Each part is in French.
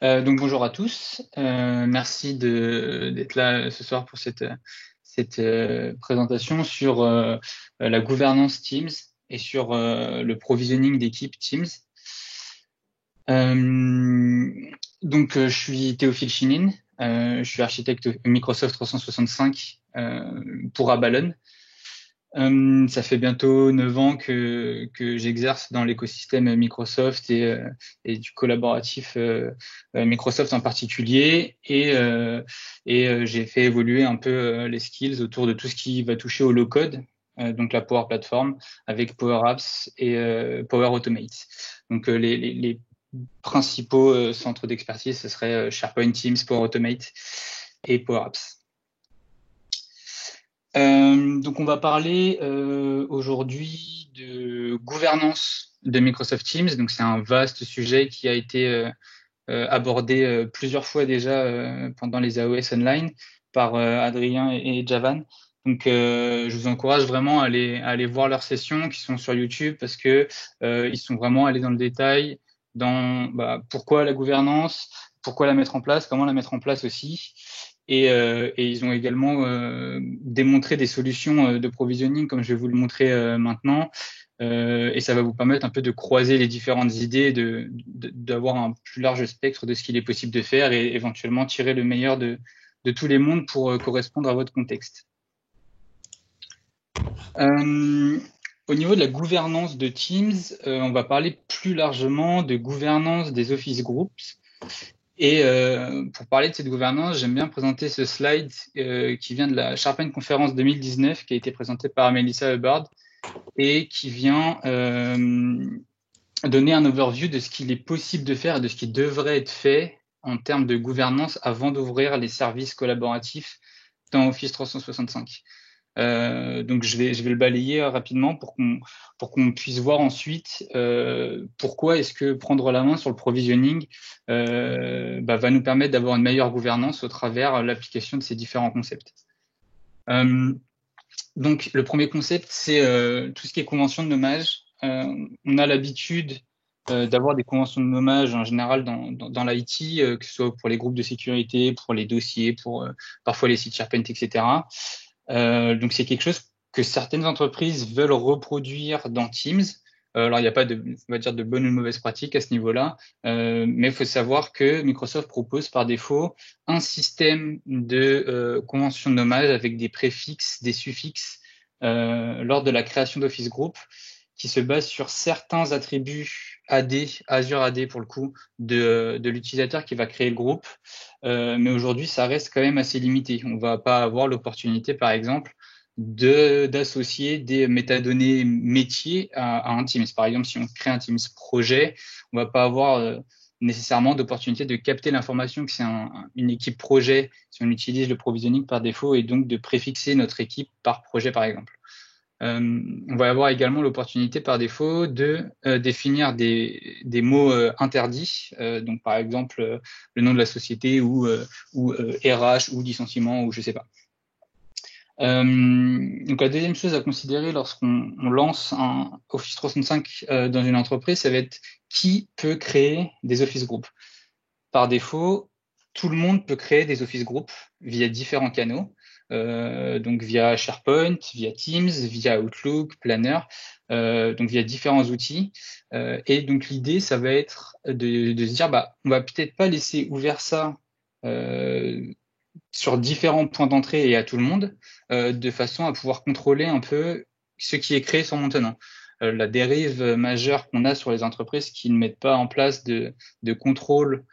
Donc bonjour à tous. Merci d'être là ce soir pour cette présentation sur la gouvernance Teams et sur le provisioning d'équipe Teams. Je suis Théophile Chinin, je suis architecte Microsoft 365 pour Abalone. Ça fait bientôt 9 ans que j'exerce dans l'écosystème Microsoft et du collaboratif Microsoft en particulier. J'ai fait évoluer un peu les skills autour de tout ce qui va toucher au low-code, donc la Power Platform avec Power Apps et Power Automate. Donc les principaux centres d'expertise, ce serait SharePoint, Teams, Power Automate et Power Apps. Donc on va parler aujourd'hui de gouvernance de Microsoft Teams. Donc c'est un vaste sujet qui a été abordé plusieurs fois déjà pendant les AOS Online par Adrien et Javan. Donc je vous encourage vraiment à aller voir leurs sessions qui sont sur YouTube parce que ils sont vraiment allés dans le détail dans pourquoi la gouvernance, pourquoi la mettre en place, comment la mettre en place aussi. Et ils ont également démontré des solutions de provisioning, comme je vais vous le montrer maintenant. Et ça va vous permettre un peu de croiser les différentes idées, d'avoir un plus large spectre de ce qu'il est possible de faire et éventuellement tirer le meilleur de tous les mondes pour correspondre à votre contexte. Au niveau de la gouvernance de Teams, on va parler plus largement de gouvernance des Office Groups. Et pour parler de cette gouvernance, j'aime bien présenter ce slide qui vient de la SharePoint Conférence 2019, qui a été présentée par Melissa Hubbard et qui vient donner un overview de ce qu'il est possible de faire et de ce qui devrait être fait en termes de gouvernance avant d'ouvrir les services collaboratifs dans Office 365. Donc je vais le balayer rapidement pour qu'on puisse voir ensuite pourquoi est-ce que prendre la main sur le provisioning va nous permettre d'avoir une meilleure gouvernance au travers l'application de ces différents concepts. Donc le premier concept, c'est tout ce qui est convention de nommage. On a l'habitude d'avoir des conventions de nommage en général dans l'IT, que ce soit pour les groupes de sécurité, pour les dossiers, pour parfois les sites SharePoint, etc. Donc c'est quelque chose que certaines entreprises veulent reproduire dans Teams. Alors il n'y a pas on va dire de bonne ou de mauvaise pratique à ce niveau-là, mais il faut savoir que Microsoft propose par défaut un système de convention de nommage avec des préfixes, des suffixes lors de la création d'Office Group, qui se base sur certains attributs AD, Azure AD pour le coup, de l'utilisateur qui va créer le groupe. Mais aujourd'hui, ça reste quand même assez limité. On va pas avoir l'opportunité, par exemple, d'associer des métadonnées métiers à un Teams. Par exemple, si on crée un Teams projet, on va pas avoir nécessairement d'opportunité de capter l'information que c'est une équipe projet si on utilise le provisioning par défaut et donc de préfixer notre équipe par projet, par exemple. On va avoir également l'opportunité par défaut de définir des mots interdits, donc par exemple le nom de la société ou RH ou licenciement ou je sais pas. Donc la deuxième chose à considérer lorsqu'on lance un Office 365 dans une entreprise, ça va être qui peut créer des Office Groups. Par défaut, tout le monde peut créer des Office Groups via différents canaux. Donc via SharePoint, via Teams, via Outlook, Planner, donc via différents outils. Et donc l'idée, ça va être de se dire, on va peut-être pas laisser ouvert ça sur différents points d'entrée et à tout le monde, de façon à pouvoir contrôler un peu ce qui est créé sur mon tenant. La dérive majeure qu'on a sur les entreprises qui ne mettent pas en place de contrôle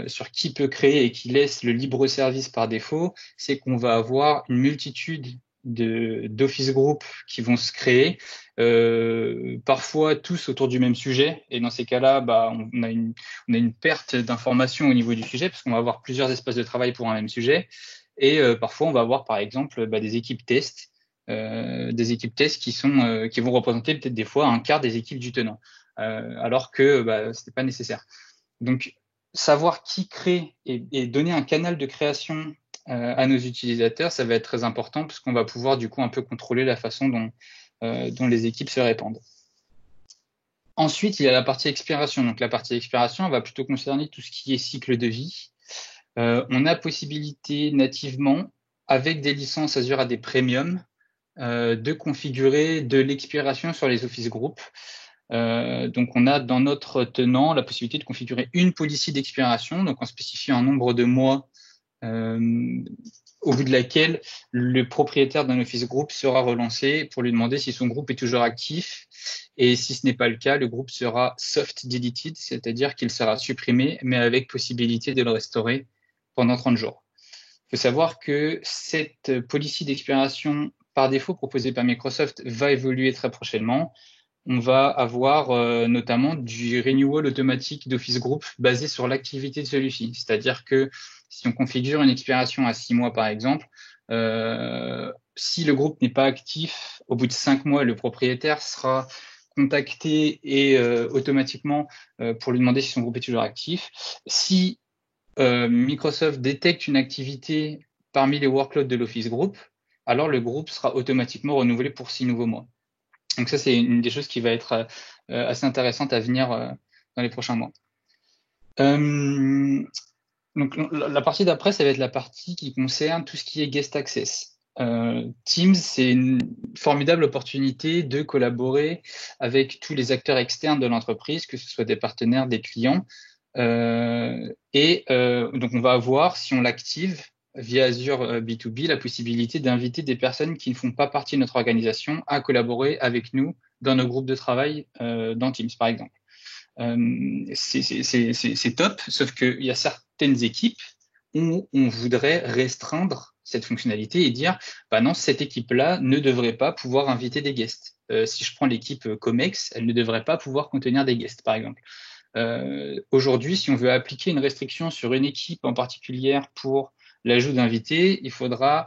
sur qui peut créer et qui laisse le libre service par défaut, c'est qu'on va avoir une multitude d'office group qui vont se créer, parfois tous autour du même sujet. Et dans ces cas-là, on a une perte d'information au niveau du sujet parce qu'on va avoir plusieurs espaces de travail pour un même sujet. Et parfois, on va avoir par exemple des équipes test, qui vont représenter peut-être des fois un quart des équipes du tenant, alors que c'était pas nécessaire. Donc savoir qui crée et donner un canal de création à nos utilisateurs, ça va être très important parce qu'on va pouvoir du coup un peu contrôler la façon dont les équipes se répandent. Ensuite, il y a la partie expiration. Donc, la partie expiration, elle va plutôt concerner tout ce qui est cycle de vie. On a possibilité nativement, avec des licences Azure AD Premium, de configurer de l'expiration sur les Office Group. Donc, on a dans notre tenant la possibilité de configurer une policy d'expiration, donc en spécifiant un nombre de mois au bout de laquelle le propriétaire d'un Office Group sera relancé pour lui demander si son groupe est toujours actif. Et si ce n'est pas le cas, le groupe sera soft deleted, c'est-à-dire qu'il sera supprimé, mais avec possibilité de le restaurer pendant 30 jours. Il faut savoir que cette policy d'expiration par défaut proposée par Microsoft va évoluer très prochainement. On va avoir notamment du renewal automatique d'Office Group basé sur l'activité de celui-ci. C'est-à-dire que si on configure une expiration à 6 mois, par exemple, si le groupe n'est pas actif, au bout de 5 mois, le propriétaire sera contacté et automatiquement pour lui demander si son groupe est toujours actif. Si Microsoft détecte une activité parmi les workloads de l'Office Group, alors le groupe sera automatiquement renouvelé pour 6 nouveaux mois. Donc ça, c'est une des choses qui va être assez intéressante à venir dans les prochains mois. Donc la partie d'après, ça va être la partie qui concerne tout ce qui est guest access. Teams, c'est une formidable opportunité de collaborer avec tous les acteurs externes de l'entreprise, que ce soit des partenaires, des clients. Donc on va avoir, si on l'active via Azure B2B, la possibilité d'inviter des personnes qui ne font pas partie de notre organisation à collaborer avec nous dans nos groupes de travail dans Teams, par exemple. C'est top, sauf qu'il y a certaines équipes où on voudrait restreindre cette fonctionnalité et dire, bah non, cette équipe-là ne devrait pas pouvoir inviter des guests. Si je prends l'équipe Comex, elle ne devrait pas pouvoir contenir des guests, par exemple. Aujourd'hui, si on veut appliquer une restriction sur une équipe en particulier pour l'ajout d'invités, il faudra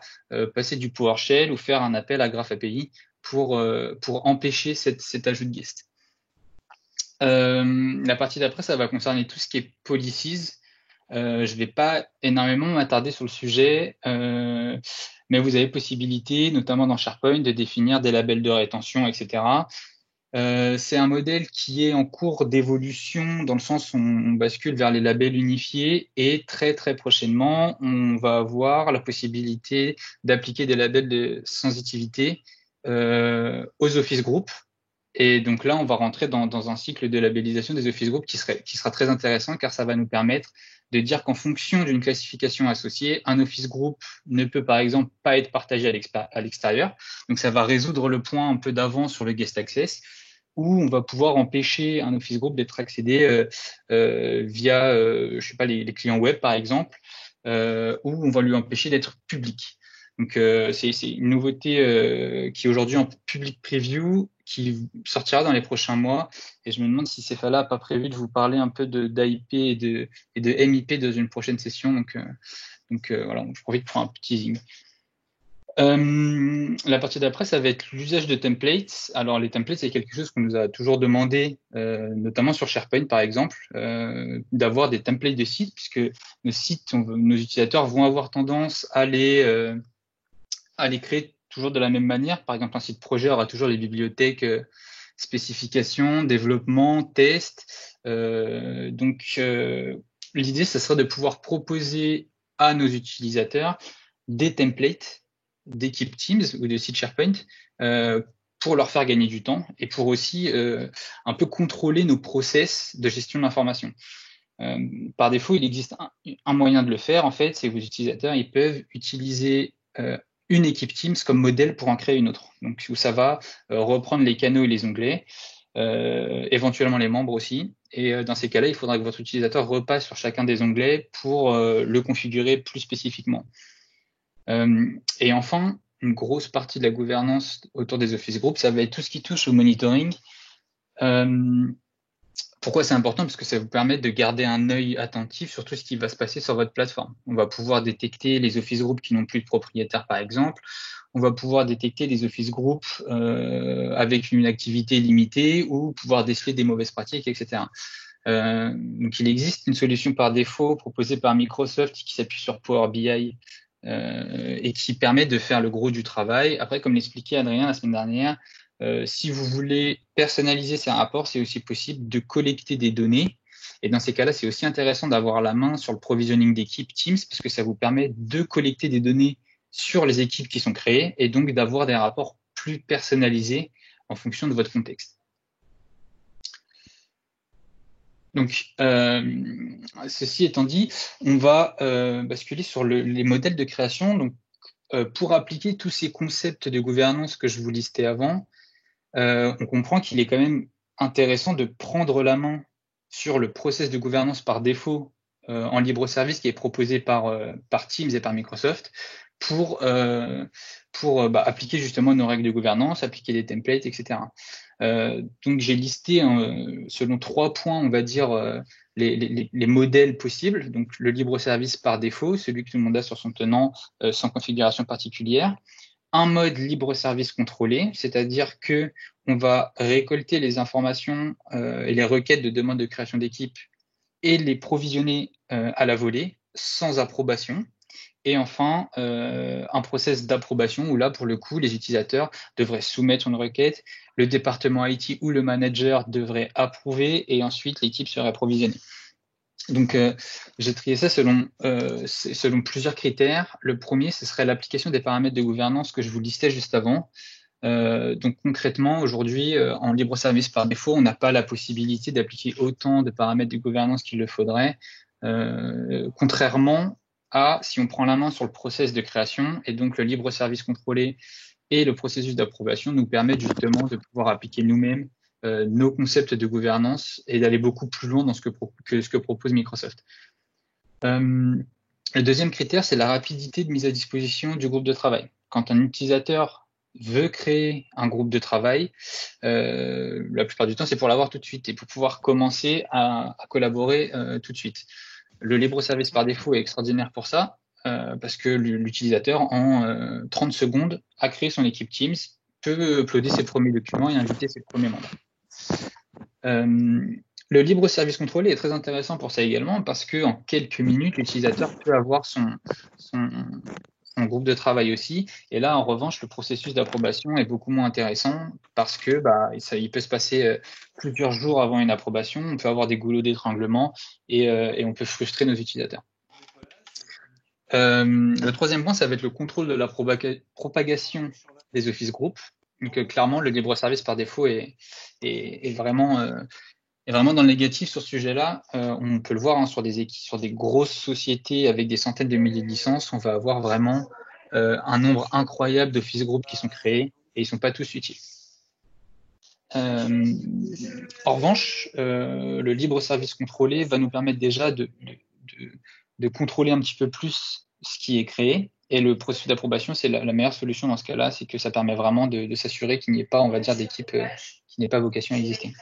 passer du PowerShell ou faire un appel à Graph API pour empêcher cet ajout de guest. La partie d'après, ça va concerner tout ce qui est policies. Je ne vais pas énormément m'attarder sur le sujet, mais vous avez possibilité, notamment dans SharePoint, de définir des labels de rétention, etc. C'est un modèle qui est en cours d'évolution dans le sens où on bascule vers les labels unifiés et très très prochainement, on va avoir la possibilité d'appliquer des labels de sensitivité aux Office Group. Et donc là, on va rentrer dans un cycle de labellisation des Office Group qui sera très intéressant car ça va nous permettre de dire qu'en fonction d'une classification associée, un Office Group ne peut par exemple pas être partagé à l'extérieur. Donc ça va résoudre le point un peu d'avant sur le guest access où on va pouvoir empêcher un Office Group d'être accédé via, je sais pas, les clients web par exemple, où on va lui empêcher d'être public. Donc c'est une nouveauté qui est aujourd'hui en public preview, qui sortira dans les prochains mois. Et je me demande si Cefala n'a pas prévu de vous parler un peu d'AIP et de MIP dans une prochaine session. Donc voilà, je profite pour un petit teasing. La partie d'après, ça va être l'usage de templates. Alors, les templates, c'est quelque chose qu'on nous a toujours demandé, notamment sur SharePoint, par exemple, d'avoir des templates de sites, puisque nos sites, nos utilisateurs vont avoir tendance à les créer toujours de la même manière. Par exemple, un site projet aura toujours les bibliothèques spécifications, développement, test. Donc, l'idée, ce serait de pouvoir proposer à nos utilisateurs des templates d'équipe Teams ou de site SharePoint pour leur faire gagner du temps et pour aussi un peu contrôler nos process de gestion de l'information. Par défaut, il existe un moyen de le faire. En fait, c'est que vos utilisateurs ils peuvent utiliser une équipe Teams comme modèle pour en créer une autre. Donc, où ça va reprendre les canaux et les onglets, éventuellement les membres aussi. Et dans ces cas-là, il faudra que votre utilisateur repasse sur chacun des onglets pour le configurer plus spécifiquement. Et enfin, une grosse partie de la gouvernance autour des Office Groups, ça va être tout ce qui touche au monitoring. Pourquoi c'est important? Parce que ça vous permet de garder un œil attentif sur tout ce qui va se passer sur votre plateforme. On va pouvoir détecter les Office Groups qui n'ont plus de propriétaire, par exemple. On va pouvoir détecter des Office Groups avec une activité limitée ou pouvoir déceler des mauvaises pratiques, etc. Donc, il existe une solution par défaut proposée par Microsoft qui s'appuie sur Power BI et qui permet de faire le gros du travail. Après, comme l'expliquait Adrien la semaine dernière, Si vous voulez personnaliser ces rapports, c'est aussi possible de collecter des données. Et dans ces cas-là, c'est aussi intéressant d'avoir la main sur le provisioning d'équipes Teams parce que ça vous permet de collecter des données sur les équipes qui sont créées et donc d'avoir des rapports plus personnalisés en fonction de votre contexte. Donc, ceci étant dit, on va basculer sur les modèles de création. Donc, pour appliquer tous ces concepts de gouvernance que je vous listais avant, on comprend qu'il est quand même intéressant de prendre la main sur le process de gouvernance par défaut en libre service qui est proposé par Teams et par Microsoft pour appliquer justement nos règles de gouvernance, appliquer des templates, etc. Donc j'ai listé selon 3 points, on va dire, les modèles possibles. Donc le libre service par défaut, celui que tout le monde a sur son tenant sans configuration particulière. Un mode libre service contrôlé, c'est-à-dire que on va récolter les informations et les requêtes de demande de création d'équipe et les provisionner à la volée sans approbation. Et enfin, un process d'approbation où là, pour le coup, les utilisateurs devraient soumettre une requête, le département IT ou le manager devrait approuver et ensuite l'équipe serait provisionnée. Donc, j'ai trié ça selon plusieurs critères. Le premier, ce serait l'application des paramètres de gouvernance que je vous listais juste avant. Donc, concrètement, aujourd'hui, en libre service par défaut, on n'a pas la possibilité d'appliquer autant de paramètres de gouvernance qu'il le faudrait, contrairement à si on prend la main sur le process de création et donc le libre service contrôlé et le processus d'approbation nous permettent justement de pouvoir appliquer nous-mêmes nos concepts de gouvernance et d'aller beaucoup plus loin dans ce que propose Microsoft. Le deuxième critère, c'est la rapidité de mise à disposition du groupe de travail. Quand un utilisateur veut créer un groupe de travail, la plupart du temps, c'est pour l'avoir tout de suite et pour pouvoir commencer à collaborer tout de suite. Le libre service par défaut est extraordinaire pour ça, parce que l'utilisateur, en 30 secondes, a créé son équipe Teams, peut uploader ses premiers documents et inviter ses premiers membres. Le libre service contrôlé est très intéressant pour ça également parce que en quelques minutes, l'utilisateur peut avoir son groupe de travail aussi. Et là, en revanche, le processus d'approbation est beaucoup moins intéressant parce que il peut se passer plusieurs jours avant une approbation. On peut avoir des goulots d'étranglement et on peut frustrer nos utilisateurs. Le troisième point, ça va être le contrôle de la propagation des Office Group. Donc, clairement, le libre service par défaut est vraiment dans le négatif sur ce sujet-là. On peut le voir sur des grosses sociétés avec des centaines de milliers de licences. On va avoir vraiment un nombre incroyable d'Office Group qui sont créés et ils sont pas tous utiles. En revanche, le libre service contrôlé va nous permettre déjà de contrôler un petit peu plus ce qui est créé. Et le processus d'approbation, c'est la meilleure solution dans ce cas-là, c'est que ça permet vraiment de s'assurer qu'il n'y ait pas, on va dire, d'équipe qui n'ait pas vocation à exister.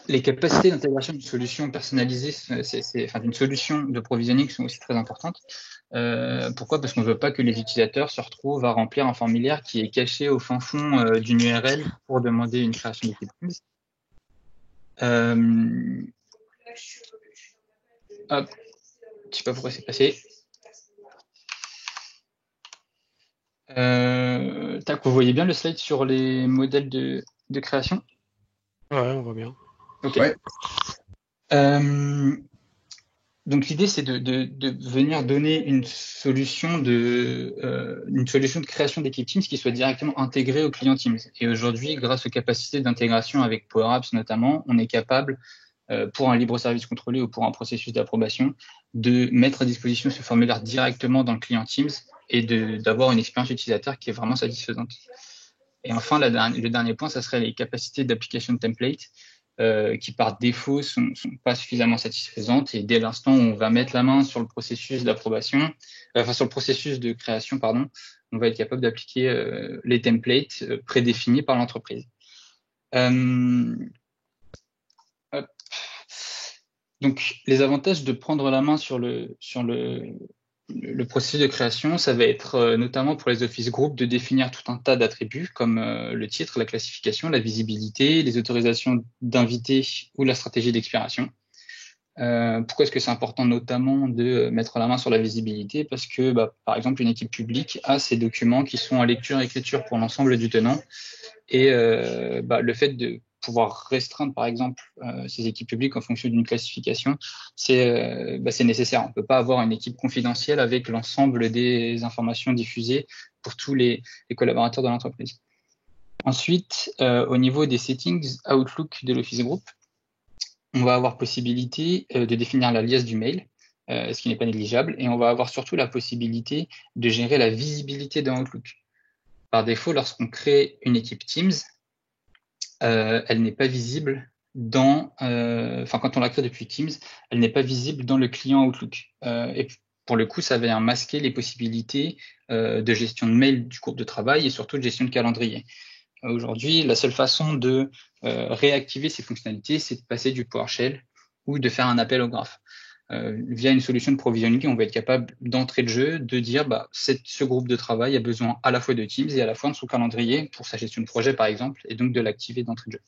Les capacités d'intégration d'une solution personnalisée, d'une solution de provisioning sont aussi très importantes. Pourquoi? Parce qu'on ne veut pas que les utilisateurs se retrouvent à remplir un formulaire qui est caché au fin fond d'une URL pour demander une création d'équipe Teams. Hop, je sais pas pourquoi c'est passé. Vous voyez bien le slide sur les modèles de création? Ouais, on voit bien. Ok. Ouais. Donc l'idée c'est de venir donner une solution de création d'équipe Teams qui soit directement intégrée au client Teams. Et aujourd'hui, grâce aux capacités d'intégration avec Power Apps notamment, on est capable pour un libre service contrôlé ou pour un processus d'approbation de mettre à disposition ce formulaire directement dans le client Teams et d'avoir une expérience utilisateur qui est vraiment satisfaisante. Et enfin, le dernier point, ça serait les capacités d'application template. Qui par défaut sont pas suffisamment satisfaisantes et dès l'instant où on va mettre la main sur le processus d'approbation, sur le processus de création, pardon, on va être capable d'appliquer les templates prédéfinis par l'entreprise. Donc les avantages de prendre la main sur le processus de création, ça va être notamment pour les Office Group de définir tout un tas d'attributs comme le titre, la classification, la visibilité, les autorisations d'invités ou la stratégie d'expiration. Pourquoi est-ce que c'est important notamment de mettre la main sur la visibilité? Parce que, par exemple, une équipe publique a ses documents qui sont en lecture-écriture pour l'ensemble du tenant. Et le fait de pouvoir restreindre, par exemple, ces équipes publiques en fonction d'une classification, c'est nécessaire. On ne peut pas avoir une équipe confidentielle avec l'ensemble des informations diffusées pour tous les collaborateurs de l'entreprise. Ensuite, au niveau des settings Outlook de l'Office Group, on va avoir possibilité de définir l'alias du mail, ce qui n'est pas négligeable, et on va avoir surtout la possibilité de gérer la visibilité dans Outlook. Par défaut, lorsqu'on crée une équipe Teams, elle n'est pas visible quand on la crée depuis Teams, elle n'est pas visible dans le client Outlook. Et pour le coup, ça vient masquer les possibilités de gestion de mail du groupe de travail et surtout de gestion de calendrier. Aujourd'hui, la seule façon de réactiver ces fonctionnalités, c'est de passer du PowerShell ou de faire un appel au graphe. Via une solution de provisioning, on va être capable d'entrée de jeu, de dire ce groupe de travail a besoin à la fois de Teams et à la fois de son calendrier pour sa gestion de projet, par exemple, et donc de l'activer d'entrée de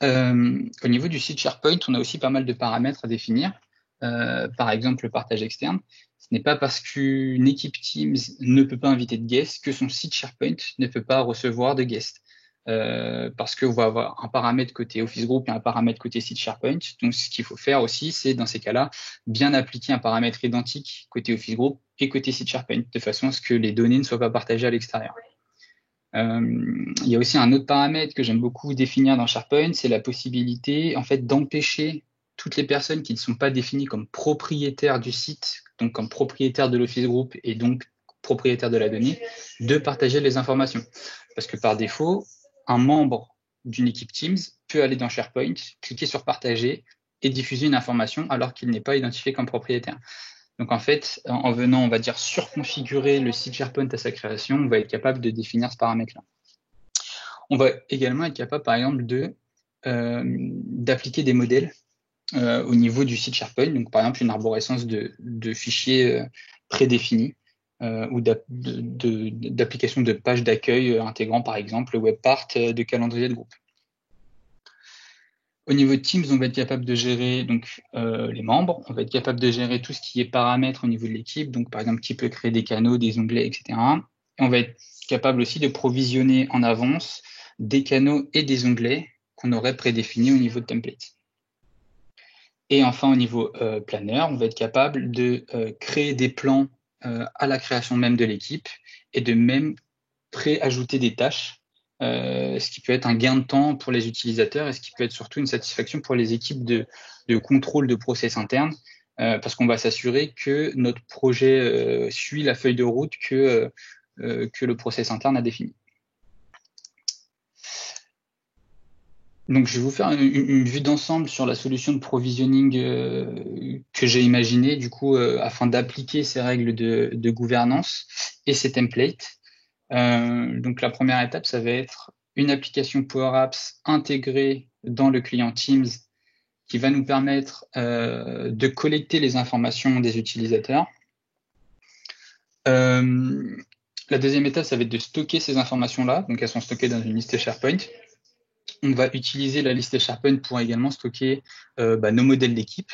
jeu. Au niveau du site SharePoint, on a aussi pas mal de paramètres à définir. Par exemple, le partage externe. Ce n'est pas parce qu'une équipe Teams ne peut pas inviter de guests que son site SharePoint ne peut pas recevoir de guests. Parce qu'on va avoir un paramètre côté Office Group et un paramètre côté site SharePoint. Donc, ce qu'il faut faire aussi, c'est dans ces cas-là, bien appliquer un paramètre identique côté Office Group et côté site SharePoint, de façon à ce que les données ne soient pas partagées à l'extérieur. Il y a aussi un autre paramètre que j'aime beaucoup définir dans SharePoint, c'est la possibilité en fait d'empêcher toutes les personnes qui ne sont pas définies comme propriétaires du site, donc comme propriétaires de l'Office Group et donc propriétaires de la donnée, de partager les informations. Parce que par défaut, un membre d'une équipe Teams peut aller dans SharePoint, cliquer sur partager et diffuser une information alors qu'il n'est pas identifié comme propriétaire. Donc en fait, en venant, on va dire, surconfigurer le site SharePoint à sa création, on va être capable de définir ce paramètre-là. On va également être capable, par exemple, d'appliquer des modèles au niveau du site SharePoint. Donc par exemple, une arborescence de fichiers prédéfinis ou d'application de pages d'accueil intégrant, par exemple, le webpart de calendrier de groupe. Au niveau de Teams, on va être capable de gérer les membres, on va être capable de gérer tout ce qui est paramètres au niveau de l'équipe, donc par exemple qui peut créer des canaux, des onglets, etc. Et on va être capable aussi de provisionner en avance des canaux et des onglets qu'on aurait prédéfinis au niveau de template. Et enfin, au niveau planner, on va être capable de créer des plans à la création même de l'équipe et de même pré-ajouter des tâches. Ce qui peut être un gain de temps pour les utilisateurs et ce qui peut être surtout une satisfaction pour les équipes de contrôle de process interne, parce qu'on va s'assurer que notre projet suit la feuille de route que le process interne a définie. Donc, je vais vous faire une vue d'ensemble sur la solution de provisioning que j'ai imaginée, du coup, afin d'appliquer ces règles de gouvernance et ces templates. Donc la première étape, ça va être une application Power Apps intégrée dans le client Teams qui va nous permettre de collecter les informations des utilisateurs. La deuxième étape, ça va être de stocker ces informations-là. Donc elles sont stockées dans une liste SharePoint. On va utiliser la liste SharePoint pour également stocker nos modèles d'équipe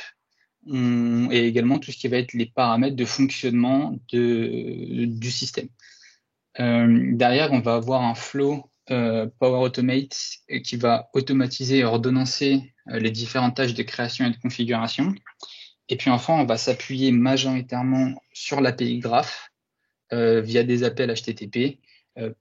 et également tout ce qui va être les paramètres de fonctionnement du système. Derrière, on va avoir un flow Power Automate qui va automatiser et ordonnancer les différentes tâches de création et de configuration. Et puis enfin, on va s'appuyer majoritairement sur l'API Graph via des appels HTTP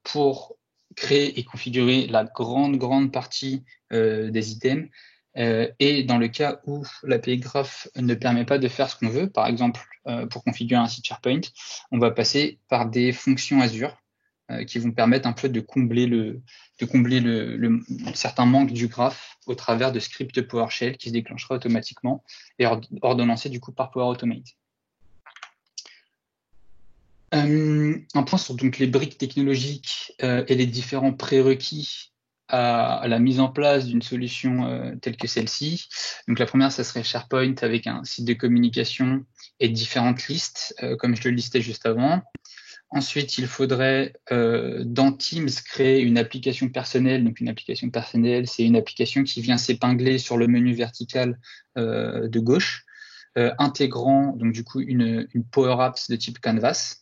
pour créer et configurer la grande partie des items. Et dans le cas où l'API Graph ne permet pas de faire ce qu'on veut, par exemple pour configurer un site SharePoint, on va passer par des fonctions Azure qui vont permettre un peu de combler certains manques du graphe au travers de scripts PowerShell qui se déclenchera automatiquement et ordonnancés du coup par Power Automate. Un point sur donc les briques technologiques et les différents prérequis à la mise en place d'une solution telle que celle-ci. Donc la première, ça serait SharePoint avec un site de communication et différentes listes, comme je le listais juste avant. Ensuite, il faudrait dans Teams créer une application personnelle. Donc, une application personnelle, c'est une application qui vient s'épingler sur le menu vertical de gauche, intégrant donc du coup une Power Apps de type Canvas.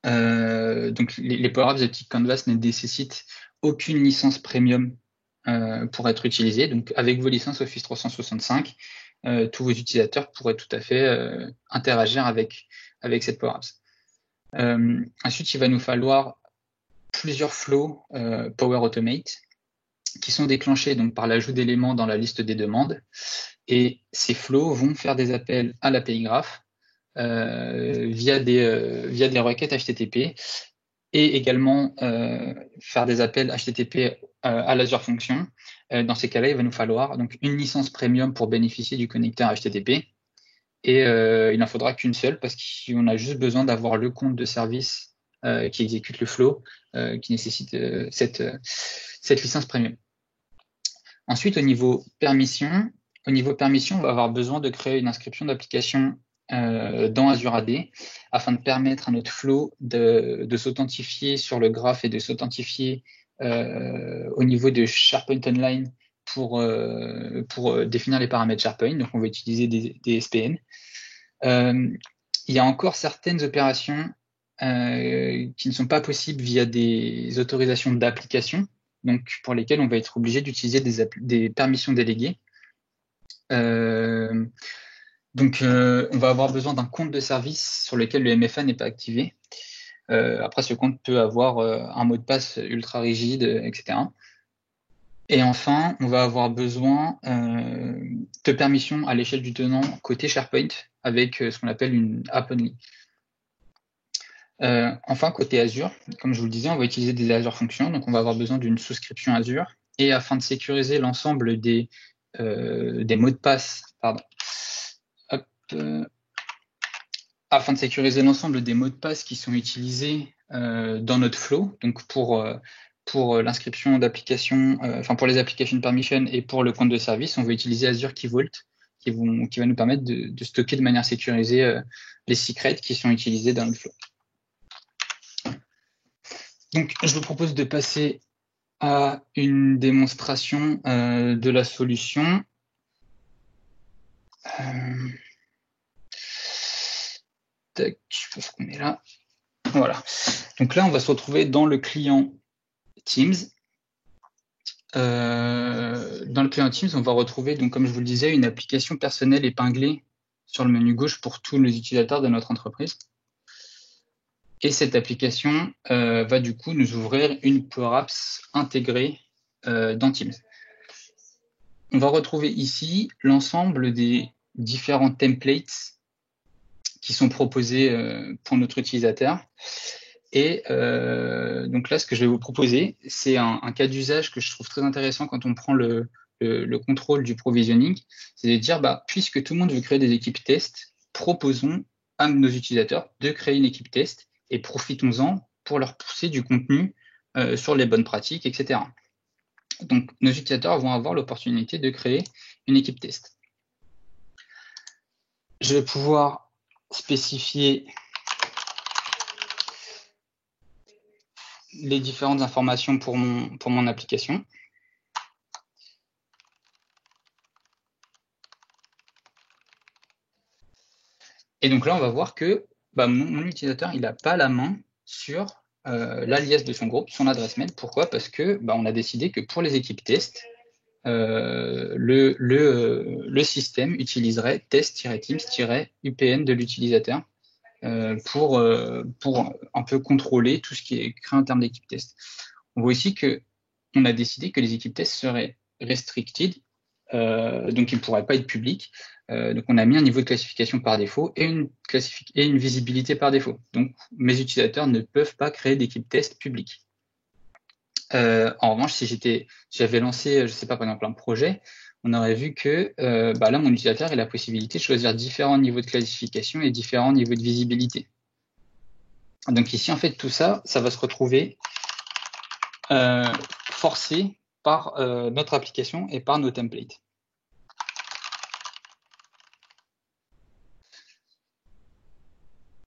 Donc, les Power Apps de type Canvas ne nécessitent aucune licence premium pour être utilisées. Donc, avec vos licences Office 365, tous vos utilisateurs pourraient tout à fait interagir avec cette Power Apps. Ensuite, il va nous falloir plusieurs flows Power Automate qui sont déclenchés donc par l'ajout d'éléments dans la liste des demandes. Et ces flows vont faire des appels à l'API Graph via des requêtes HTTP et également faire des appels HTTP à l'Azure Function. Dans ces cas-là, il va nous falloir donc une licence premium pour bénéficier du connecteur HTTP. Et il n'en faudra qu'une seule parce qu'on a juste besoin d'avoir le compte de service qui exécute le flow qui nécessite cette licence premium. Ensuite, au niveau permission, on va avoir besoin de créer une inscription d'application dans Azure AD afin de permettre à notre flow de s'authentifier sur le graphe et de s'authentifier au niveau de SharePoint Online pour définir les paramètres SharePoint. Donc, on va utiliser des SPN. Il y a encore certaines opérations qui ne sont pas possibles via des autorisations d'application, donc pour lesquelles on va être obligé d'utiliser des permissions déléguées. On va avoir besoin d'un compte de service sur lequel le MFA n'est pas activé. Après, ce compte peut avoir un mot de passe ultra rigide, etc. Et enfin, on va avoir besoin de permissions à l'échelle du tenant côté SharePoint avec ce qu'on appelle une app only. Enfin, côté Azure, comme je vous le disais, on va utiliser des Azure Functions, donc on va avoir besoin d'une souscription Azure. Et afin de sécuriser l'ensemble des mots de passe, afin de sécuriser l'ensemble des mots de passe qui sont utilisés dans notre flow, donc pour l'inscription d'applications, pour les application permission et pour le compte de service, on va utiliser Azure Key Vault qui va nous permettre de stocker de manière sécurisée les secrets qui sont utilisés dans le flow. Donc, je vous propose de passer à une démonstration de la solution. Tac, je pense qu'on est là. Voilà. Donc là, on va se retrouver dans le client Teams. Dans le client Teams, on va retrouver, donc, comme je vous le disais, une application personnelle épinglée sur le menu gauche pour tous les utilisateurs de notre entreprise. Et cette application va du coup nous ouvrir une Power Apps intégrée dans Teams. On va retrouver ici l'ensemble des différents templates qui sont proposés pour notre utilisateur. Et donc là, ce que je vais vous proposer, c'est un cas d'usage que je trouve très intéressant quand on prend le contrôle du provisioning. C'est de dire, puisque tout le monde veut créer des équipes test, proposons à nos utilisateurs de créer une équipe test et profitons-en pour leur pousser du contenu sur les bonnes pratiques, etc. Donc, nos utilisateurs vont avoir l'opportunité de créer une équipe test. Je vais pouvoir spécifier les différentes informations pour mon application. Et donc là, on va voir que mon utilisateur, il n'a pas la main sur l'alias de son groupe, son adresse mail. Pourquoi? Parce que on a décidé que pour les équipes test, le système utiliserait test-teams-upn de l'utilisateur pour un peu contrôler tout ce qui est créé en termes d'équipe test. On voit aussi qu'on a décidé que les équipes test seraient restricted, donc ils ne pourraient pas être publics. Donc on a mis un niveau de classification par défaut et une visibilité par défaut. Donc mes utilisateurs ne peuvent pas créer d'équipe test publique. En revanche, si j'avais lancé, je sais pas, par exemple un projet, on aurait vu que là, mon utilisateur a la possibilité de choisir différents niveaux de classification et différents niveaux de visibilité. Donc ici, en fait, tout ça, ça va se retrouver forcé par notre application et par nos templates.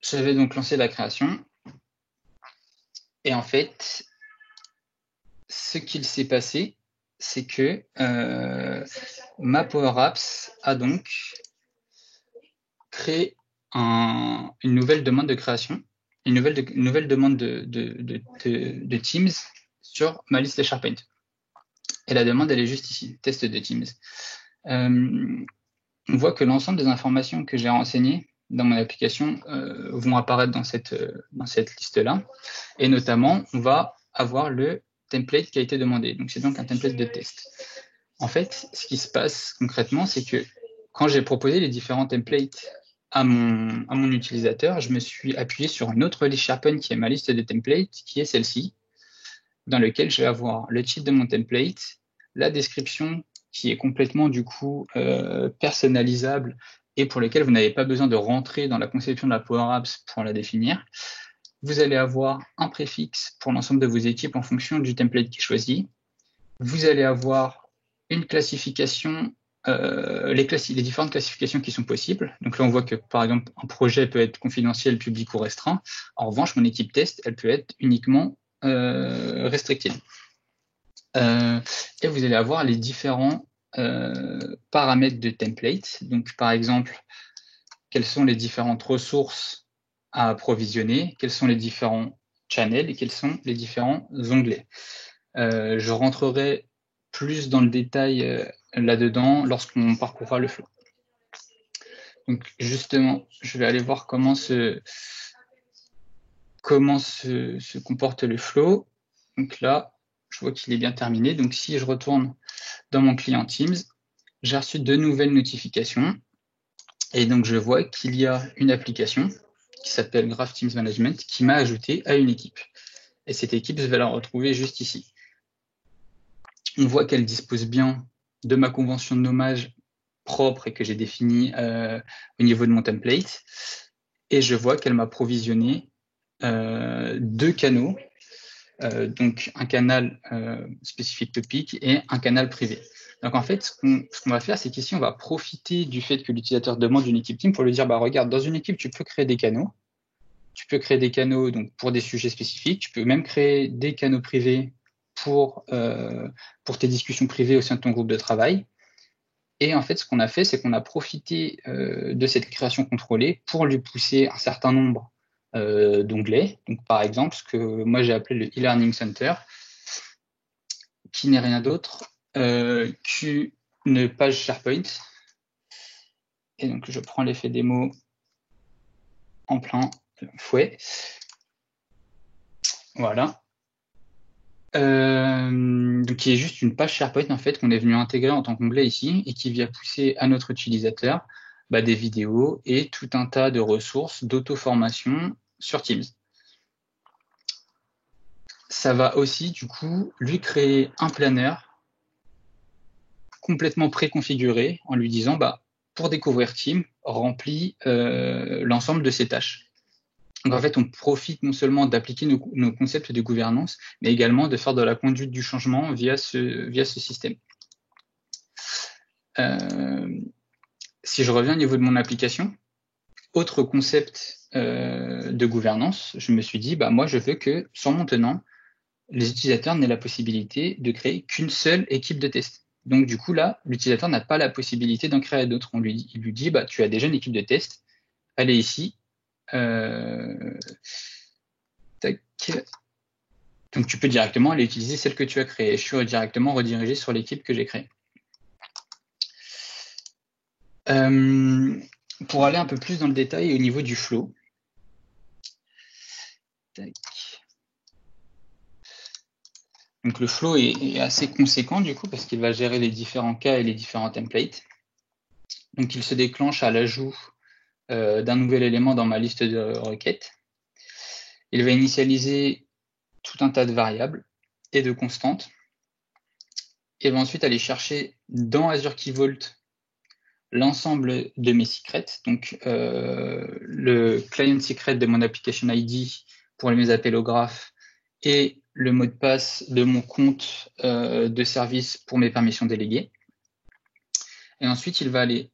J'avais donc lancé la création. Et en fait, ce qu'il s'est passé, c'est que ma Power Apps a donc créé une nouvelle demande de création, une nouvelle demande de Teams sur ma liste SharePoint. Et la demande, elle est juste ici, test de Teams. On voit que l'ensemble des informations que j'ai renseignées dans mon application vont apparaître dans cette liste-là. Et notamment, on va avoir le template qui a été demandé. Donc, c'est donc un template de test. En fait, ce qui se passe concrètement, c'est que quand j'ai proposé les différents templates à mon utilisateur, je me suis appuyé sur une autre liste SharePoint qui est ma liste de templates, qui est celle-ci, dans laquelle je vais avoir le titre de mon template, la description qui est complètement du coup personnalisable et pour lequel vous n'avez pas besoin de rentrer dans la conception de la Power Apps pour la définir. Vous allez avoir un préfixe pour l'ensemble de vos équipes en fonction du template qui est choisi. Vous allez avoir une classification, les différentes classifications qui sont possibles. Donc là, on voit que, par exemple, un projet peut être confidentiel, public ou restreint. En revanche, mon équipe test, elle peut être uniquement restricted. Et vous allez avoir les différents paramètres de template. Donc, par exemple, quelles sont les différentes ressources à approvisionner, quels sont les différents channels et quels sont les différents onglets. Je rentrerai plus dans le détail là-dedans lorsqu'on parcourra le flow. Donc, justement, je vais aller voir comment se comporte le flow. Donc là, je vois qu'il est bien terminé. Donc, si je retourne dans mon client Teams, j'ai reçu 2 nouvelles notifications. Et donc, je vois qu'il y a une application qui s'appelle Graph Teams Management qui m'a ajouté à une équipe. Et cette équipe, je vais la retrouver juste ici. On voit qu'elle dispose bien de ma convention de nommage propre et que j'ai définie au niveau de mon template. Et je vois qu'elle m'a provisionné 2 canaux, donc un canal spécifique topic et un canal privé. Donc en fait, ce qu'on va faire, c'est qu'ici, on va profiter du fait que l'utilisateur demande une équipe team pour lui dire, bah regarde, dans une équipe, tu peux créer des canaux. Tu peux créer des canaux donc, pour des sujets spécifiques. Tu peux même créer des canaux privés pour tes discussions privées au sein de ton groupe de travail. Et en fait, ce qu'on a fait, c'est qu'on a profité de cette création contrôlée pour lui pousser un certain nombre d'onglets. Donc, par exemple, ce que moi j'ai appelé le e-learning center, qui n'est rien d'autre qu'une page SharePoint. Et donc, je prends l'effet démo en plein fouet. Voilà. Donc, qui est juste une page SharePoint en fait qu'on est venu intégrer en tant qu'onglet ici et qui vient pousser à notre utilisateur des vidéos et tout un tas de ressources d'auto-formation sur Teams. Ça va aussi du coup lui créer un planner complètement préconfiguré en lui disant pour découvrir Teams, remplis l'ensemble de ces tâches. Donc en fait, on profite non seulement d'appliquer nos concepts de gouvernance, mais également de faire de la conduite du changement via ce système. Si je reviens au niveau de mon application, autre concept de gouvernance, je me suis dit, moi je veux que sur mon tenant, les utilisateurs n'aient la possibilité de créer qu'une seule équipe de test. Donc du coup là, l'utilisateur n'a pas la possibilité d'en créer d'autres. Il lui dit, tu as déjà une équipe de test, elle est ici. Tac. Donc tu peux directement aller utiliser celle que tu as créée. Je suis directement redirigé sur l'équipe que j'ai créée. Pour aller un peu plus dans le détail au niveau du flow. Tac. Donc le flow est assez conséquent du coup parce qu'il va gérer les différents cas et les différents templates. Donc il se déclenche à l'ajout d'un nouvel élément dans ma liste de requêtes. Il va initialiser tout un tas de variables et de constantes. Et va ensuite aller chercher dans Azure Key Vault l'ensemble de mes secrets, donc le client secret de mon application ID pour mes appels au graph et le mot de passe de mon compte de service pour mes permissions déléguées. Et ensuite, il va aller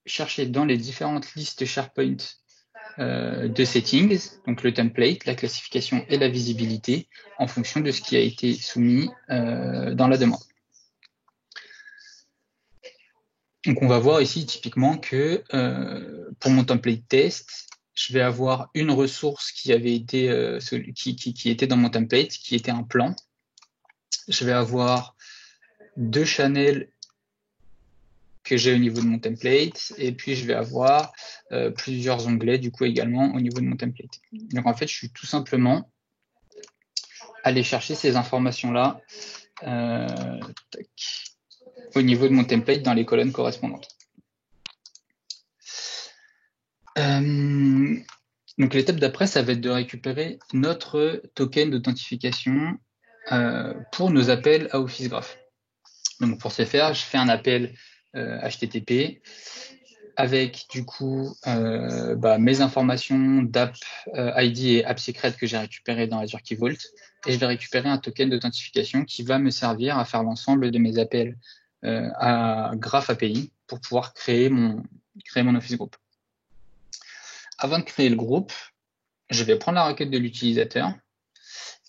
chercher dans les différentes listes SharePoint de settings, donc le template, la classification et la visibilité, en fonction de ce qui a été soumis dans la demande. Donc on va voir ici typiquement que pour mon template test, je vais avoir une ressource qui avait été qui était dans mon template, qui était un plan. Je vais avoir 2 channels que j'ai au niveau de mon template, et puis je vais avoir plusieurs onglets du coup également au niveau de mon template. Donc en fait, je suis tout simplement allé chercher ces informations-là au niveau de mon template dans les colonnes correspondantes. Donc l'étape d'après, ça va être de récupérer notre token d'authentification pour nos appels à Office Graph. Donc pour ce faire, je fais un appel HTTP avec du coup mes informations d'app ID et app secret que j'ai récupérées dans Azure Key Vault, et je vais récupérer un token d'authentification qui va me servir à faire l'ensemble de mes appels à Graph API pour pouvoir créer mon Office Group. Avant de créer le groupe, je vais prendre la requête de l'utilisateur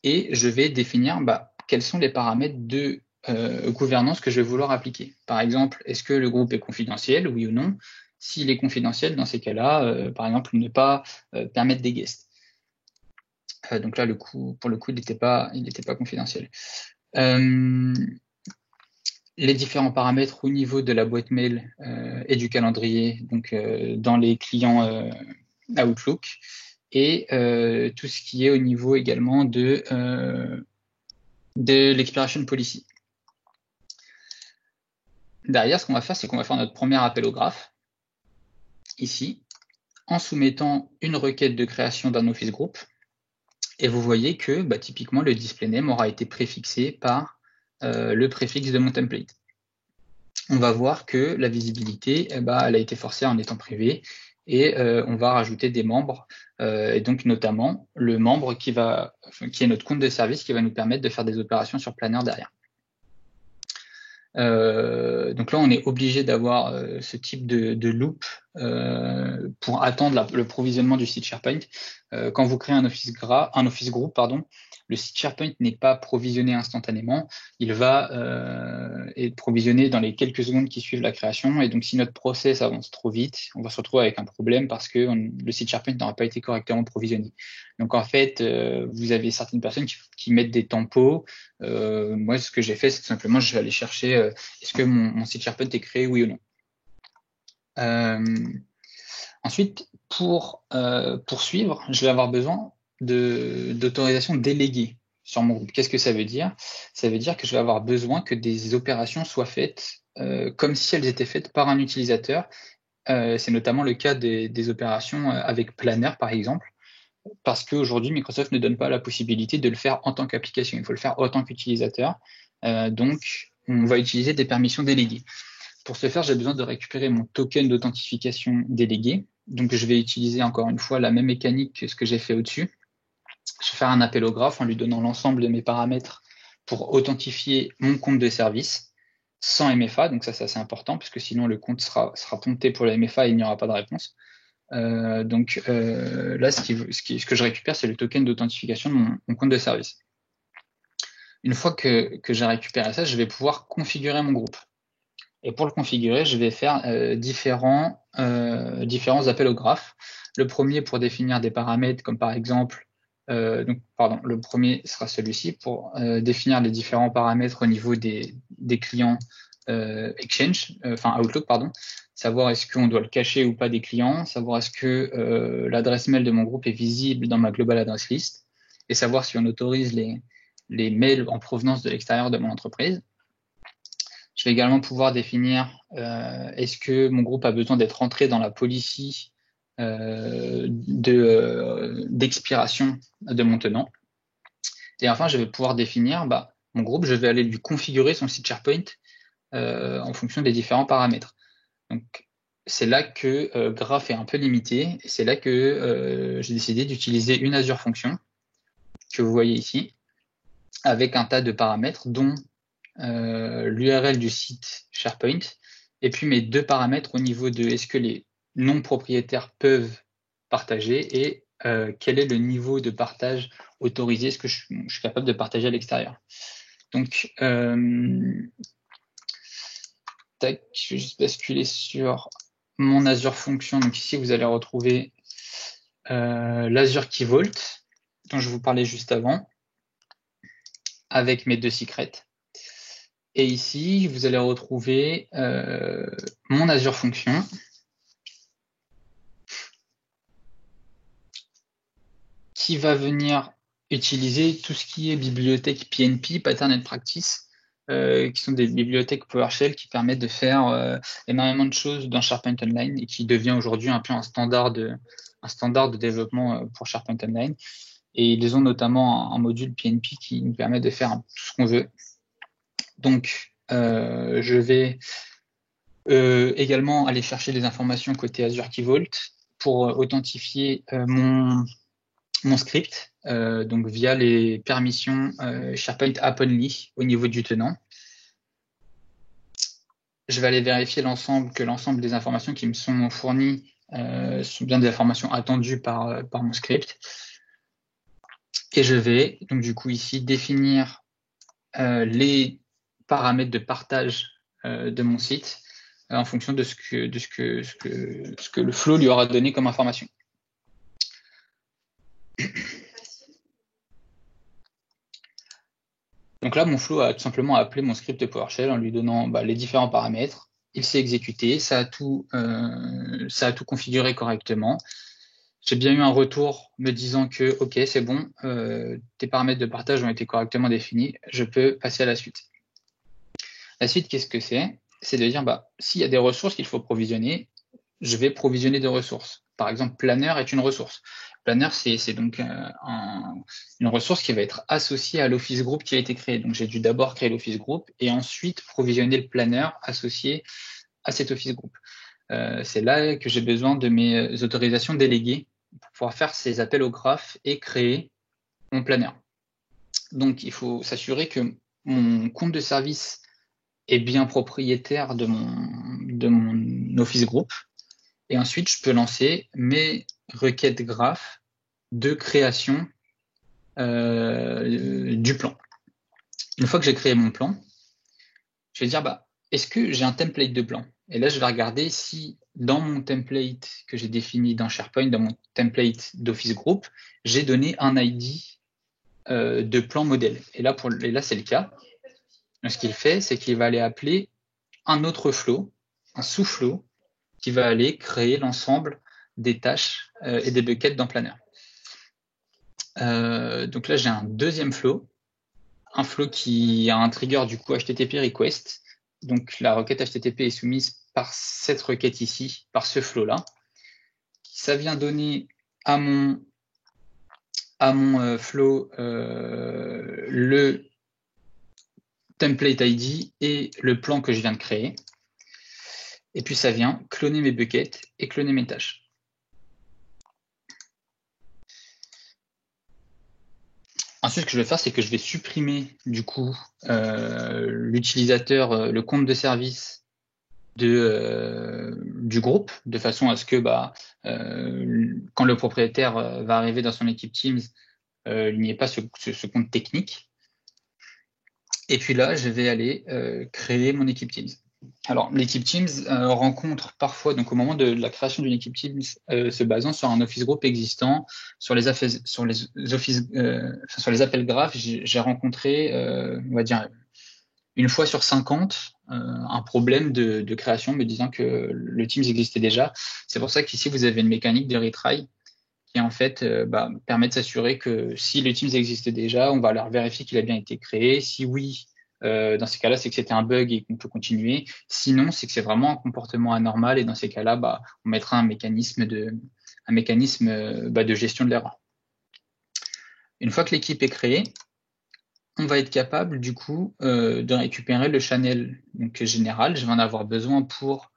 et je vais définir quels sont les paramètres de gouvernance que je vais vouloir appliquer. Par exemple, est-ce que le groupe est confidentiel, oui ou non? S'il est confidentiel, dans ces cas-là, par exemple, ne pas permettre des guests. Donc là, pour le coup, il n'était pas confidentiel. Les différents paramètres au niveau de la boîte mail et du calendrier, donc dans les clients Outlook, et tout ce qui est au niveau également de l'expiration policy. Derrière, ce qu'on va faire, c'est qu'on va faire notre premier appel au graphe, ici, en soumettant une requête de création d'un Office Group. Et vous voyez que typiquement, le display name aura été préfixé par le préfixe de mon template. On va voir que la visibilité, elle a été forcée en étant privée, et on va rajouter des membres, et donc notamment le membre qui est notre compte de service, qui va nous permettre de faire des opérations sur Planner derrière. Donc là, on est obligé d'avoir ce type de loop pour attendre le provisionnement du site SharePoint. Quand vous créez un Office Group, le site SharePoint n'est pas provisionné instantanément. Il va être provisionné dans les quelques secondes qui suivent la création. Et donc, si notre process avance trop vite, on va se retrouver avec un problème parce que le site SharePoint n'aura pas été correctement provisionné. Donc, en fait, vous avez certaines personnes qui mettent des tempos. Moi, ce que j'ai fait, c'est tout simplement, je vais aller chercher est-ce que mon site SharePoint est créé, oui ou non. Ensuite, pour poursuivre, je vais avoir besoin d'autorisation déléguée sur mon groupe. Qu'est-ce que ça veut dire? Ça veut dire que je vais avoir besoin que des opérations soient faites comme si elles étaient faites par un utilisateur. C'est notamment le cas des opérations avec Planner, par exemple, parce qu'aujourd'hui, Microsoft ne donne pas la possibilité de le faire en tant qu'application. Il faut le faire en tant qu'utilisateur. Donc, on va utiliser des permissions déléguées. Pour ce faire, j'ai besoin de récupérer mon token d'authentification délégué. Donc, je vais utiliser encore une fois la même mécanique que ce que j'ai fait au-dessus. Je vais faire un appel au graphe en lui donnant l'ensemble de mes paramètres pour authentifier mon compte de service sans MFA. Donc ça, c'est assez important parce que sinon, le compte sera pointé pour le MFA et il n'y aura pas de réponse. Là, ce que je récupère, c'est le token d'authentification de mon compte de service. Une fois que j'ai récupéré ça, je vais pouvoir configurer mon groupe. Et pour le configurer, je vais faire différents appels au graphe. Le premier pour définir des paramètres, comme par exemple, le premier sera celui-ci pour définir les différents paramètres au niveau des clients Exchange, Outlook, savoir est-ce qu'on doit le cacher ou pas des clients, savoir est-ce que l'adresse mail de mon groupe est visible dans ma global address list, et savoir si on autorise les mails en provenance de l'extérieur de mon entreprise. Je vais également pouvoir définir est-ce que mon groupe a besoin d'être entré dans la policy d'expiration de mon tenant. Et enfin, je vais pouvoir définir mon groupe, je vais aller lui configurer son site SharePoint en fonction des différents paramètres. Donc, c'est là que Graph est un peu limité, et c'est là que j'ai décidé d'utiliser une Azure Function que vous voyez ici, avec un tas de paramètres, dont l'URL du site SharePoint, et puis mes deux paramètres au niveau de est-ce que les non-propriétaires peuvent partager et quel est le niveau de partage autorisé, est-ce que je suis capable de partager à l'extérieur. Donc, tac, je vais juste basculer sur mon Azure Function. Donc ici, vous allez retrouver l'Azure Key Vault, dont je vous parlais juste avant, avec mes 2 secrets. Et ici, vous allez retrouver mon Azure Function, qui va venir utiliser tout ce qui est bibliothèque PNP, Pattern and Practice, qui sont des bibliothèques PowerShell qui permettent de faire énormément de choses dans SharePoint Online et qui devient aujourd'hui un peu un standard de développement pour SharePoint Online. Et ils ont notamment un module PNP qui nous permet de faire tout ce qu'on veut. Donc, je vais également aller chercher des informations côté Azure Key Vault pour authentifier mon script, donc via les permissions SharePoint App Only au niveau du tenant. Je vais aller vérifier que l'ensemble des informations qui me sont fournies sont bien des informations attendues par mon script. Et je vais donc du coup ici définir les paramètres de partage de mon site en fonction de ce que le flow lui aura donné comme information. Donc là, mon flow a tout simplement appelé mon script PowerShell en lui donnant les différents paramètres. Il s'est exécuté, ça a tout configuré correctement. J'ai bien eu un retour me disant que OK, c'est bon, tes paramètres de partage ont été correctement définis, je peux passer à la suite. La suite, qu'est-ce que c'est? C'est de dire, s'il y a des ressources qu'il faut provisionner, je vais provisionner des ressources. Par exemple, Planner est une ressource. Planner, c'est donc une ressource qui va être associée à l'Office Group qui a été créé. Donc, j'ai dû d'abord créer l'Office Group et ensuite provisionner le Planner associé à cet Office Group. C'est là que j'ai besoin de mes autorisations déléguées pour pouvoir faire ces appels au graphe et créer mon Planner. Donc, il faut s'assurer que mon compte de service est bien propriétaire de mon Office Group. Et ensuite, je peux lancer mes requêtes graphes de création du plan. Une fois que j'ai créé mon plan, je vais dire, est-ce que j'ai un template de plan? Et là, je vais regarder si dans mon template que j'ai défini dans SharePoint, dans mon template d'Office Group, j'ai donné un ID de plan modèle. Et là, c'est le cas. Donc, ce qu'il fait, c'est qu'il va aller appeler un autre flow, un sous-flow, qui va aller créer l'ensemble des tâches et des buckets dans Planner. Donc là, j'ai un deuxième flow, un flow qui a un trigger du coup HTTP request. Donc la requête HTTP est soumise par cette requête ici, par ce flow-là. Ça vient donner à mon flow le template ID et le plan que je viens de créer. Et puis ça vient cloner mes buckets et cloner mes tâches. Ensuite, ce que je vais faire, c'est que je vais supprimer du coup l'utilisateur, le compte de service du groupe, de façon à ce que quand le propriétaire va arriver dans son équipe Teams, il n'y ait pas ce compte technique. Et puis là, je vais aller créer mon équipe Teams. Alors, l'équipe Teams rencontre parfois, donc au moment de la création d'une équipe Teams, se basant sur un Office Group existant, sur les appels graphes, j'ai rencontré, on va dire, une fois sur 50, un problème de création me disant que le Teams existait déjà. C'est pour ça qu'ici, vous avez une mécanique de retry qui en fait permet de s'assurer que si le Teams existait déjà, on va alors vérifier qu'il a bien été créé. Si oui, dans ces cas-là, c'est que c'était un bug et qu'on peut continuer. Sinon, c'est que c'est vraiment un comportement anormal et dans ces cas-là, on mettra un mécanisme de gestion de l'erreur. Une fois que l'équipe est créée, on va être capable du coup de récupérer le channel donc, général. Je vais en avoir besoin pour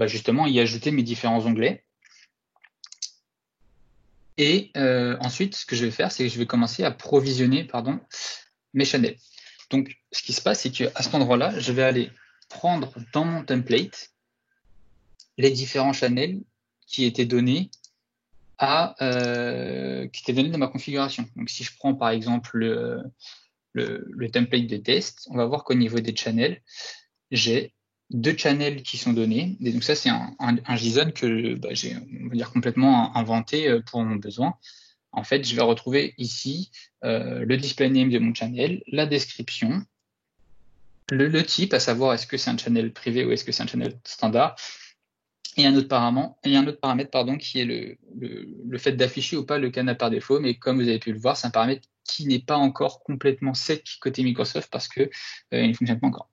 justement y ajouter mes différents onglets. Et ensuite, ce que je vais faire, c'est que je vais commencer à provisionner mes channels. Donc, ce qui se passe, c'est qu'à cet endroit-là, je vais aller prendre dans mon template les différents channels qui étaient donnés qui était donné dans ma configuration. Donc, si je prends par exemple le template de test, on va voir qu'au niveau des channels, j'ai 2 channels qui sont donnés. Et donc ça, c'est un JSON que j'ai, on va dire, complètement inventé pour mon besoin. En fait, je vais retrouver ici le display name de mon channel, la description, le type, à savoir est-ce que c'est un channel privé ou est-ce que c'est un channel standard, et un autre paramètre pardon, qui est le fait d'afficher ou pas le canal par défaut. Mais comme vous avez pu le voir, c'est un paramètre qui n'est pas encore complètement sec côté Microsoft parce que il ne fonctionne pas encore.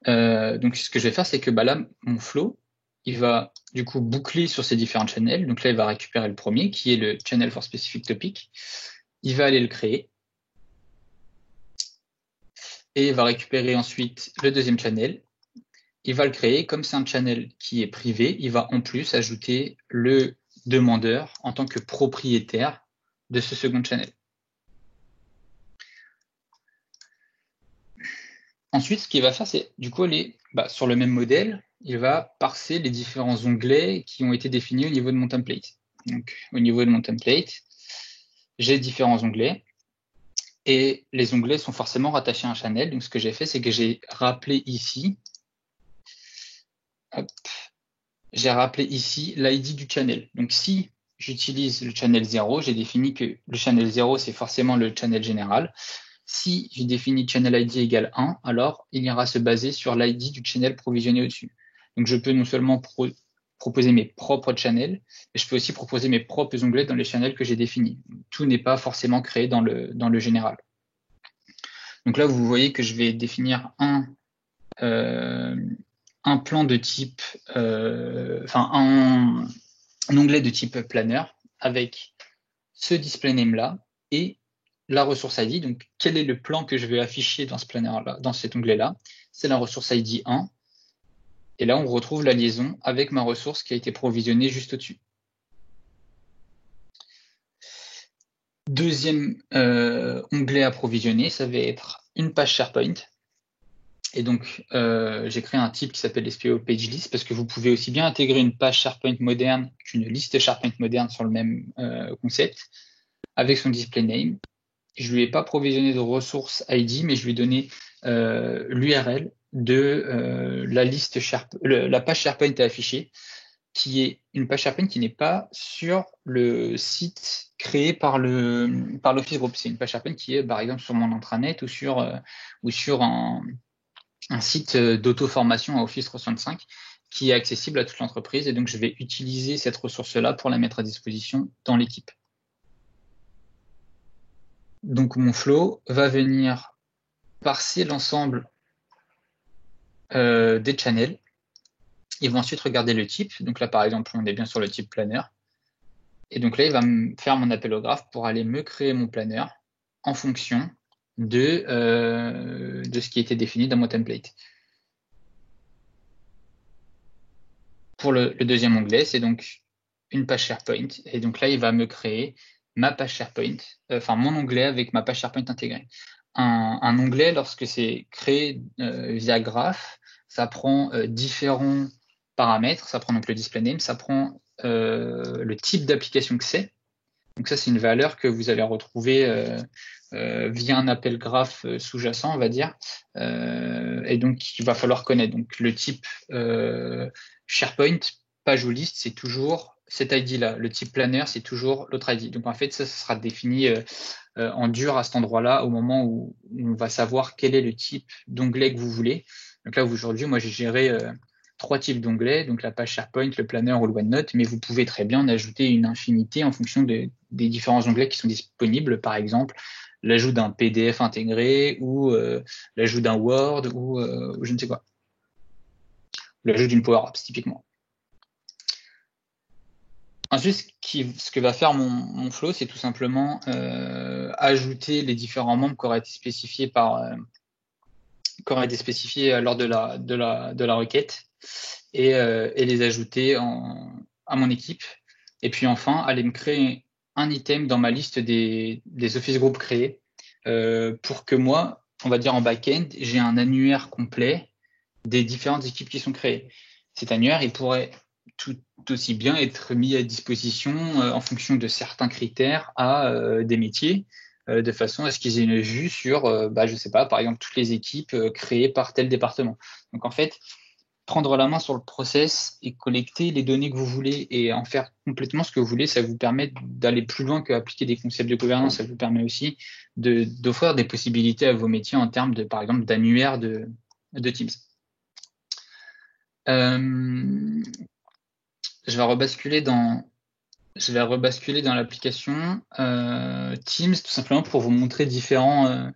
Donc ce que je vais faire, c'est que là, mon flow, il va du coup boucler sur ces différents channels. Donc là, il va récupérer le premier, qui est le channel for specific topic. Il va aller le créer. Et il va récupérer ensuite le deuxième channel. Il va le créer. Comme c'est un channel qui est privé, il va en plus ajouter le demandeur en tant que propriétaire de ce second channel. Ensuite, ce qu'il va faire, c'est du coup aller sur le même modèle, il va parser les différents onglets qui ont été définis au niveau de mon template. Donc, au niveau de mon template, j'ai différents onglets et les onglets sont forcément rattachés à un channel. Donc, ce que j'ai fait, c'est que j'ai rappelé ici, l'ID du channel. Donc, si j'utilise le channel 0, j'ai défini que le channel 0, c'est forcément le channel général. Si j'ai défini channel ID égale 1, alors il ira se baser sur l'ID du channel provisionné au-dessus. Donc je peux non seulement proposer mes propres channels, mais je peux aussi proposer mes propres onglets dans les channels que j'ai définis. Tout n'est pas forcément créé dans le général. Donc là, vous voyez que je vais définir un plan de type, un onglet de type planner avec ce display name là et la ressource ID. Donc, quel est le plan que je vais afficher dans ce planner-là, dans cet onglet-là? C'est la ressource ID 1. Et là, on retrouve la liaison avec ma ressource qui a été provisionnée juste au-dessus. Deuxième onglet à provisionner, ça va être une page SharePoint. Et donc, j'ai créé un type qui s'appelle SPO PageList parce que vous pouvez aussi bien intégrer une page SharePoint moderne qu'une liste SharePoint moderne sur le même concept avec son display name. Je lui ai pas provisionné de ressource ID, mais je lui ai donné l'URL de la liste la page SharePoint à afficher, qui est une page SharePoint qui n'est pas sur le site créé par l'Office Group. C'est une page SharePoint qui est par exemple sur mon intranet ou sur un site d'auto-formation à Office 365 qui est accessible à toute l'entreprise. Et donc, je vais utiliser cette ressource-là pour la mettre à disposition dans l'équipe. Donc, mon flow va venir parser l'ensemble des channels. Il va ensuite regarder le type. Donc là, par exemple, on est bien sur le type planner. Et donc là, il va me faire mon appel au graphe pour aller me créer mon planner en fonction de ce qui a été défini dans mon template. Pour le deuxième onglet, c'est donc une page SharePoint. Et donc là, il va me créer ma page SharePoint, mon onglet avec ma page SharePoint intégrée. Un onglet, lorsque c'est créé via graph, ça prend différents paramètres. Ça prend donc le display name, ça prend le type d'application que c'est. Donc ça, c'est une valeur que vous allez retrouver via un appel graph sous-jacent, on va dire. Et donc, il va falloir connaître. Donc, le type SharePoint, page ou liste, c'est toujours cet ID-là. Le type planner, c'est toujours l'autre ID. Donc, en fait, ça sera défini en dur à cet endroit-là au moment où on va savoir quel est le type d'onglet que vous voulez. Donc là, aujourd'hui, moi, j'ai géré 3 types d'onglets, donc la page SharePoint, le planner ou le OneNote, mais vous pouvez très bien en ajouter une infinité en fonction des différents onglets qui sont disponibles. Par exemple, l'ajout d'un PDF intégré ou l'ajout d'un Word ou je ne sais quoi. L'ajout d'une Power Apps, typiquement. Ensuite, ce que va faire mon flow, c'est tout simplement ajouter les différents membres qui auraient été spécifiés lors de la requête et les ajouter à mon équipe. Et puis enfin, aller me créer un item dans ma liste des Office Group créés pour que moi, on va dire en back-end, j'ai un annuaire complet des différentes équipes qui sont créées. Cet annuaire, il pourrait tout aussi bien être mis à disposition en fonction de certains critères à des métiers, de façon à ce qu'ils aient une vue sur, je sais pas, par exemple, toutes les équipes créées par tel département. Donc en fait, prendre la main sur le process et collecter les données que vous voulez et en faire complètement ce que vous voulez, ça vous permet d'aller plus loin qu'appliquer des concepts de gouvernance. Ça vous permet aussi d'offrir des possibilités à vos métiers en termes de, par exemple, d'annuaire de Teams. Je vais rebasculer dans l'application Teams, tout simplement pour vous montrer différents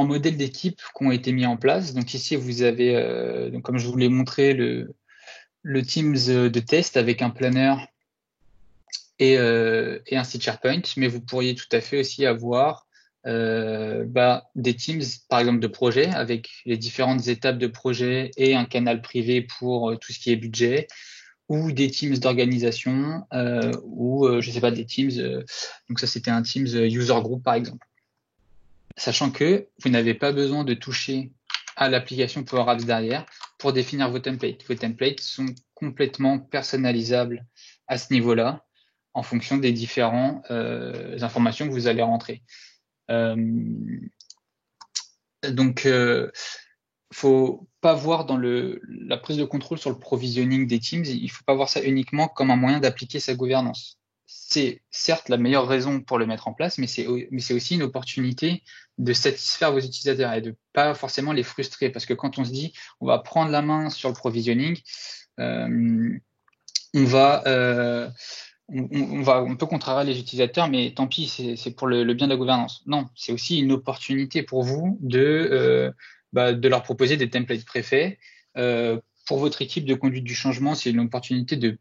modèles d'équipe qui ont été mis en place. Donc ici, vous avez, donc comme je vous l'ai montré, le Teams de test avec un planner et un site SharePoint, mais vous pourriez tout à fait aussi avoir des Teams, par exemple, de projet, avec les différentes étapes de projet et un canal privé pour tout ce qui est budget, ou des Teams d'organisation, ou je sais pas, des Teams, donc ça c'était un Teams User Group par exemple. Sachant que vous n'avez pas besoin de toucher à l'application Power Apps derrière pour définir vos templates. Vos templates sont complètement personnalisables à ce niveau-là en fonction des différentes informations que vous allez rentrer. Donc, faut pas voir dans la prise de contrôle sur le provisioning des Teams, il faut pas voir ça uniquement comme un moyen d'appliquer sa gouvernance. C'est certes la meilleure raison pour le mettre en place, mais c'est aussi une opportunité de satisfaire vos utilisateurs et de pas forcément les frustrer. Parce que quand on se dit on va prendre la main sur le provisioning, on peut contrarier les utilisateurs, mais tant pis, c'est pour le bien de la gouvernance. Non, c'est aussi une opportunité pour vous de leur proposer des templates préfaits. Pour votre équipe de conduite du changement, c'est une opportunité de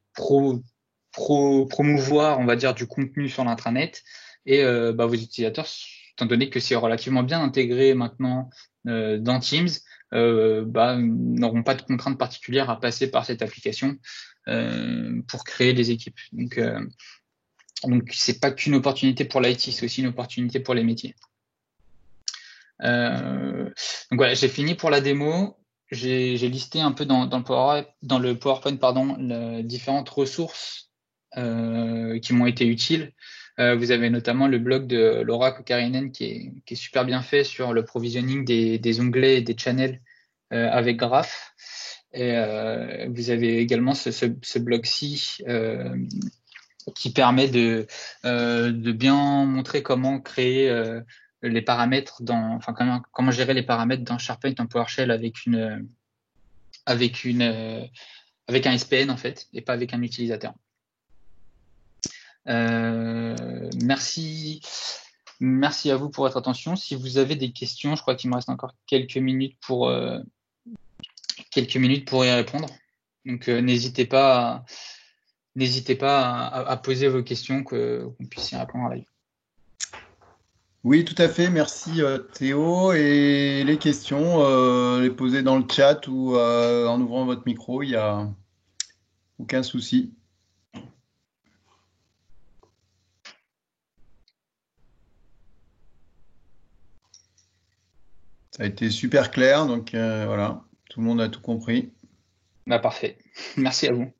promouvoir, on va dire, du contenu sur l'intranet. Et vos utilisateurs, étant donné que c'est relativement bien intégré maintenant dans Teams, n'auront pas de contraintes particulières à passer par cette application pour créer des équipes. Donc c'est pas qu'une opportunité pour l'IT, c'est aussi une opportunité pour les métiers. Donc voilà, j'ai fini pour la démo. J'ai listé un peu dans le PowerPoint, les différentes ressources qui m'ont été utiles. Vous avez notamment le blog de Laura Kokarinen qui est super bien fait sur le provisioning des onglets et des channels avec Graph. Et vous avez également ce blog-ci qui permet de bien montrer comment créer les paramètres comment gérer les paramètres dans SharePoint en PowerShell avec un SPN en fait et pas avec un utilisateur. Merci à vous pour votre attention. Si vous avez des questions, je crois qu'il me reste encore quelques minutes pour y répondre. Donc n'hésitez pas à poser vos questions qu'on puisse y répondre à live. Oui, tout à fait. Merci Théo. Et les questions, les poser dans le chat ou en ouvrant votre micro, il n'y a aucun souci. Ça a été super clair, donc voilà, tout le monde a tout compris. Parfait. Merci à vous.